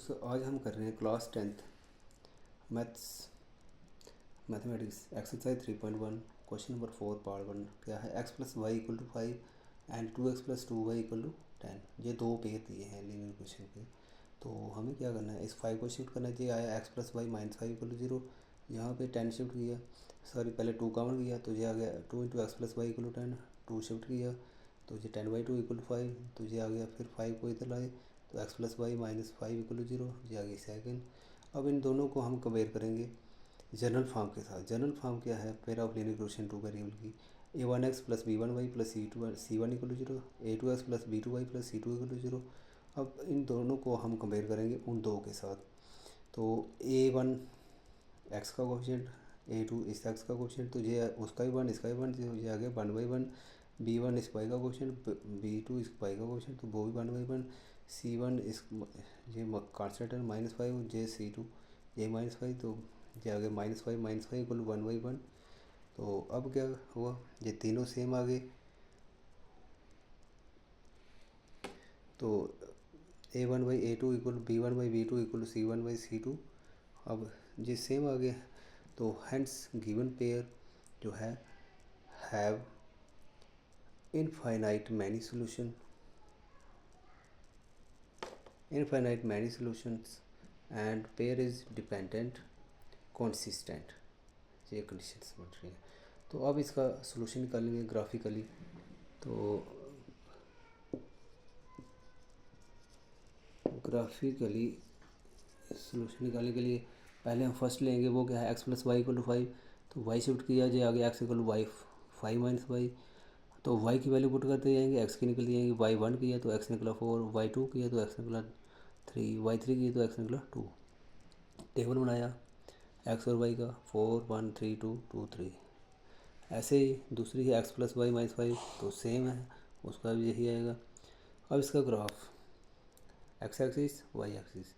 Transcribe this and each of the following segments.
दोस्तों आज हम कर रहे हैं class 10th mathematics exercise 3.1 question number 4 part 1। क्या है x plus y equal to 5 and 2x plus 2y equal to 10। ये दो पेयर दिए हैं लीनियर इक्वेशन के। तो हमें क्या करना है, इस 5 को शिफ्ट करना है। ये आया x plus y minus 5 equal to 0। यहाँ पे 10 शिफ्ट किया, सॉरी पहले 2 काउंट किया तो ये आ गया 2 into x plus y equal to 10। 2 shift किया तो ये 10/2 इक्वल टू 5, तो ये आ गया। फिर 5 को इधर लाए तो x plus y minus 5 equal to 0, ये आ गई सेकेंड। अब इन दोनों को हम कंपेयर करेंगे जनरल फॉर्म के साथ। जनरल फॉर्म क्या है, pair of linear equation two variable की। a1x plus b1y plus c1 equal to 0, a2x plus b2y plus c2 equal to 0। अब इन दोनों को हम कंपेयर करेंगे उन दो के साथ। तो a1 x का कोफिशिएंट, a2 इस x का कोफिशिएंट, तो ये उसका भी 1 इसका भी 1, तो ये आ गया 1/1। b1 इस y का कोफिशिएंट, b2 इस y का कोफिशिएंट, तो वो भी 1/1। c1 इस ये कांस्टेंट है -5, जे c2 ये -5, तो ये आ गया -5 इक्वल 1/1। तो अब क्या हुआ, ये तीनों सेम आ गए। तो a1/a2 equal b1/b2 equal c1/c2। अब ये सेम आ गया, तो हैंस गिवन पेयर जो है have infinite many solutions and pair is dependent consistent. ये कंडीशंस बन रही हैं। तो अब इसका सॉल्यूशन निकालेंगे ग्राफिकली। तो ग्राफिकली सॉल्यूशन निकालने के लिए पहले हम फर्स्ट लेंगे, वो क्या है x plus y equal to 5। तो y शिफ्ट किया जाए आगे x equal to y 5 minus y, तो y की वैल्यू पुट करते जाएंगे, x की निकल जाएंगी। y1 किया तो x निकला 4, y2 किया तो x निकला 3, y3 किया तो x निकला 2। टेबल बनाया x और y का 4 1 3 2 2 3। ऐसे ही दूसरी है x प्लस वाई माइनस 5, तो सेम है, उसका भी यही आएगा। अब इसका graph x axis y axis,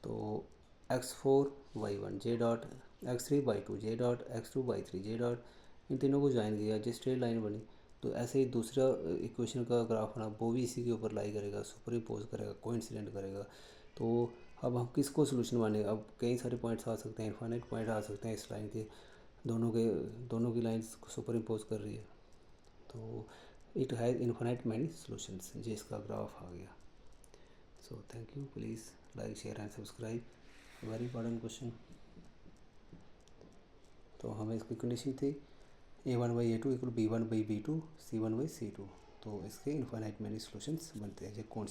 तो x4 y1 J dot x3 y2 J dot x2 y3 J dot, इन तीनों को ज्वाइन किया, जो स्ट्रेट लाइन बनी। तो ऐसे ही दूसरा इक्वेशन का ग्राफ बना, वो भी इसी के ऊपर लाई करेगा, सुपर इम्पोज करेगा, कोइंसिडेंट करेगा। तो अब हम किसको सोल्यूशन मानेंगे, अब कई सारे पॉइंट्स आ सकते हैं, इनफाइनाइट पॉइंट आ सकते हैं इस लाइन के, दोनों की लाइन्स सुपर इम्पोज कर रही है। तो it has infinite many solutions, ये इसका ग्राफ आ गया। So thank you, please like share and subscribe. Very important question. तो हमें इसकी कंडीशन थी a1/a2 इक्वल b1/b2 c1/c2। तो इसके इनफाइनाइट मैनी सॉल्यूशंस बनते हैं। ये कौन